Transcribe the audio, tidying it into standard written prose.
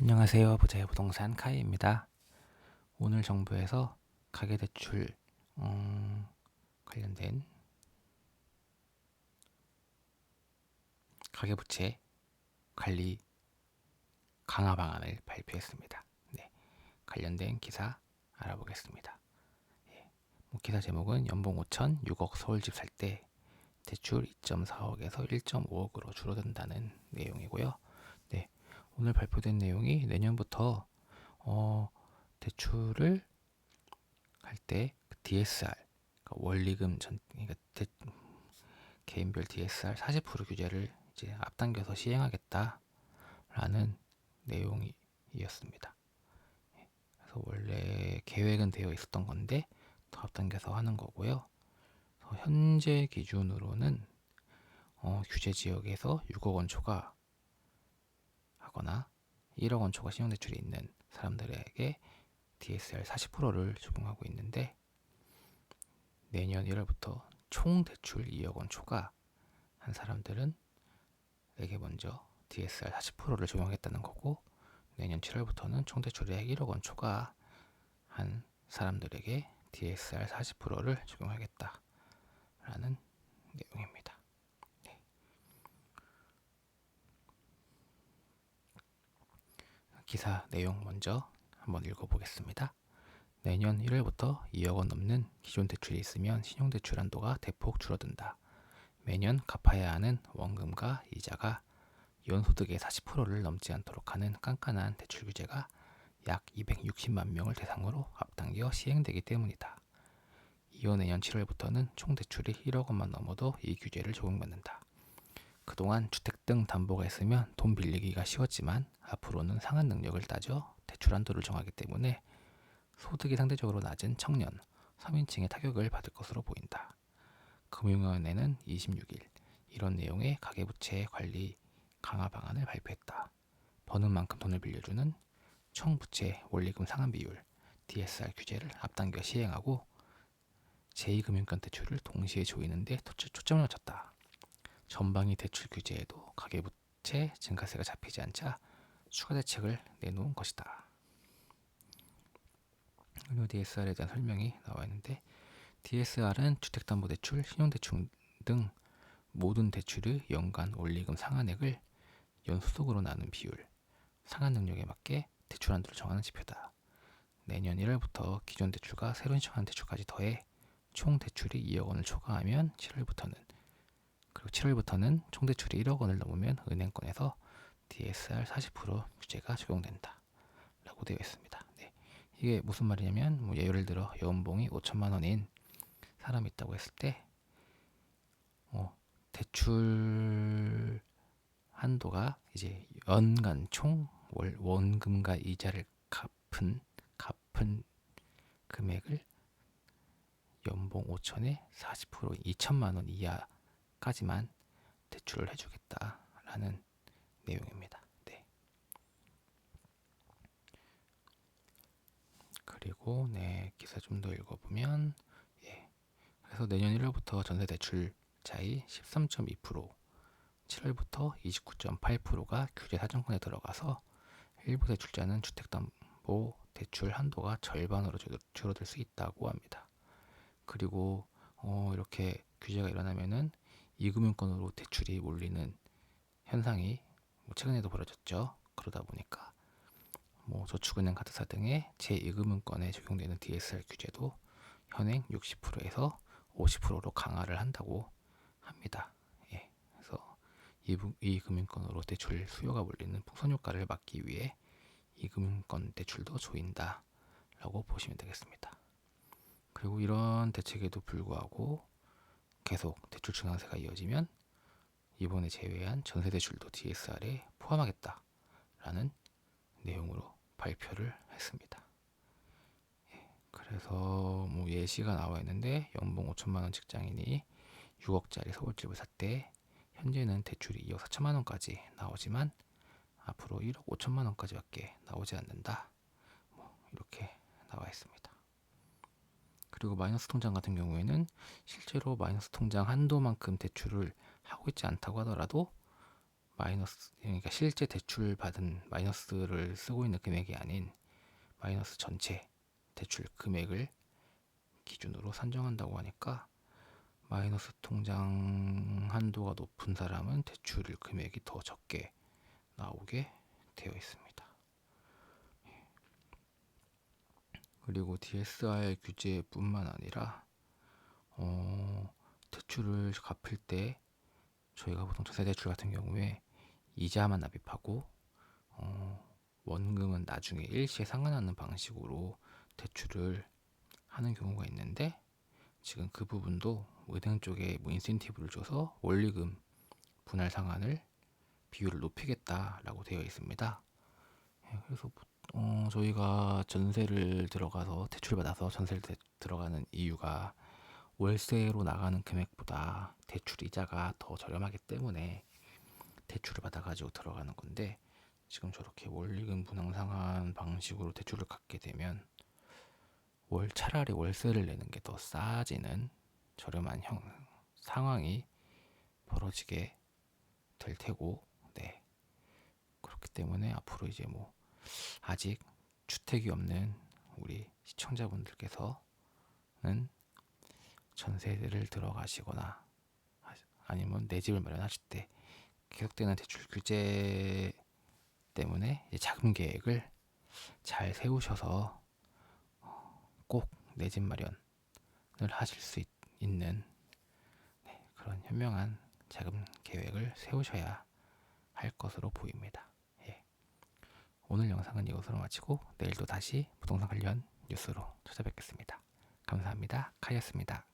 안녕하세요. 부자의 부동산 카이입니다. 오늘 정부에서 가계대출 관련된 가계부채 관리 강화 방안을 발표했습니다. 네, 관련된 기사 알아보겠습니다. 기사 제목은 연봉 5천 6억 서울집 살 때 대출 2.4억에서 1.5억으로 줄어든다는 내용이고요. 네, 오늘 발표된 내용이 내년부터 대출을 할 때 DSR, 그러니까 원리금 그러니까 개인별 DSR 40% 규제를 이제 앞당겨서 시행하겠다라는 내용이었습니다. 그래서 원래 계획은 되어 있었던 건데 더 앞당겨서 하는 거고요. 현재 기준으로는 규제 지역에서 6억 원 초과 하거나 1억 원 초과 신용대출이 있는 사람들에게 DSR 40%를 적용하고 있는데, 내년 1월부터 총 대출 2억 원 초과 한 사람들은 에게 먼저 DSR 40%를 적용하겠다는 거고, 내년 7월부터는 총 대출액 1억 원 초과한 사람들에게 DSR 40%를 적용하겠다라는 내용입니다. 네. 기사 내용 먼저 한번 읽어보겠습니다. 내년 1월부터 2억 원 넘는 기존 대출이 있으면 신용대출 한도가 대폭 줄어든다. 매년 갚아야 하는 원금과 이자가 연소득의 40%를 넘지 않도록 하는 깐깐한 대출 규제가 약 260만 명을 대상으로 앞당겨 시행되기 때문이다. 이어 내년 7월부터는 총 대출이 1억 원만 넘어도 이 규제를 적용받는다. 그동안 주택 등 담보가 있으면 돈 빌리기가 쉬웠지만 앞으로는 상환 능력을 따져 대출 한도를 정하기 때문에 소득이 상대적으로 낮은 청년, 서민층의 타격을 받을 것으로 보인다. 금융위원회는 26일 이런 내용의 가계부채 관리 강화 방안을 발표했다. 버는 만큼 돈을 빌려주는 총부채 원리금 상환 비율 DSR 규제를 앞당겨 시행하고 제2금융권 대출을 동시에 조이는 데 초점을 맞췄다. 전방위 대출 규제에도 가계부채 증가세가 잡히지 않자 추가 대책을 내놓은 것이다. 그리고 DSR에 대한 설명이 나와 있는데, DSR은 주택담보대출, 신용대출 등 모든 대출의 연간 원리금 상환액을 연소득으로 나눈 비율, 상환 능력에 맞게 대출 한도를 정하는 지표다. 내년 1월부터 기존 대출과 새로 신청한 대출까지 더해 총 대출이 2억 원을 초과하면 7월부터는 총 대출이 1억 원을 넘으면 은행권에서 DSR 40% 규제가 적용된다 라고 되어 있습니다. 네. 이게 무슨 말이냐면, 예를 들어 연봉이 5천만 원인 사람이 있다고 했을 때 대출 한도가 이제 연간 총 원금과 이자를 갚은 금액을 연봉 5천에 40% 2천만 원 이하까지만 대출을 해주겠다라는 내용입니다. 네. 그리고 기사 좀 더 읽어보면, 그래서 내년 1월부터 전세 대출자의 13.2%, 7월부터 29.8%가 규제 사정권에 들어가서 일부 대출자는 주택담보 대출 한도가 절반으로 줄어들 수 있다고 합니다. 그리고 이렇게 규제가 일어나면은 이금융권으로 대출이 몰리는 현상이 최근에도 벌어졌죠. 그러다 보니까 저축은행 카드사 등의 제2금융권에 적용되는 DSR 규제도 현행 60%에서 50%로 강화를 한다고 합니다. 그래서 이금융권으로 대출 수요가 몰리는 풍선 효과를 막기 위해 이금융권 대출도 조인다라고 보시면 되겠습니다. 그리고 이런 대책에도 불구하고 계속 대출 증강세가 이어지면 이번에 제외한 전세 대출도 DSR에 포함하겠다라는 내용으로 발표를 했습니다. 그래서 예시가 나와 있는데, 연봉 5천만 원 직장인이 6억짜리 서울집을 샀대. 현재는 대출이 2억 4천만 원까지 나오지만 앞으로 1억 5천만 원까지밖에 나오지 않는다. 이렇게 나와 있습니다. 그리고 마이너스 통장 같은 마이너스, 그러니까 실제 대출 받은 마이너스를 쓰고 있는 금액이 아닌 마이너스 전체 대출 금액을 기준으로 산정한다고 하니까 마이너스 통장 한도가 높은 사람은 대출 금액이 더 적게 나오게 되어 있습니다. 그리고 DSR 규제뿐만 아니라 대출을 갚을 때 저희가 보통 전세 대출 같은 경우에 이자만 납입하고 원금은 나중에 일시에 상환하는 방식으로 대출을 하는 경우가 있는데, 지금 그 부분도 은행 쪽에 뭐 인센티브를 줘서 원리금 분할 상환을 비율을 높이겠다라고 되어 있습니다. 그래서 저희가 전세를 들어가서 대출 받아서 전세를 들어가는 이유가 월세로 나가는 금액보다 대출 이자가 더 저렴하기 때문에 대출을 받아가지고 들어가는 건데, 지금 저렇게 원리금 분할 상환 방식으로 대출을 갖게 되면 차라리 월세를 내는 게 더 싸지는 저렴한 상황이 벌어지게 될 테고, 네. 그렇기 때문에 앞으로 이제 뭐 아직 주택이 없는 우리 시청자분들께서는 전세를 들어가시거나 아니면 내 집을 마련하실 때 계속되는 대출 규제 때문에 자금 계획을 잘 세우셔서 꼭 내 집 마련을 하실 수 있는 그런 현명한 자금 계획을 세우셔야 할 것으로 보입니다. 예. 오늘 영상은 이것으로 마치고 내일도 다시 부동산 관련 뉴스로 찾아뵙겠습니다. 감사합니다. 카이였습니다.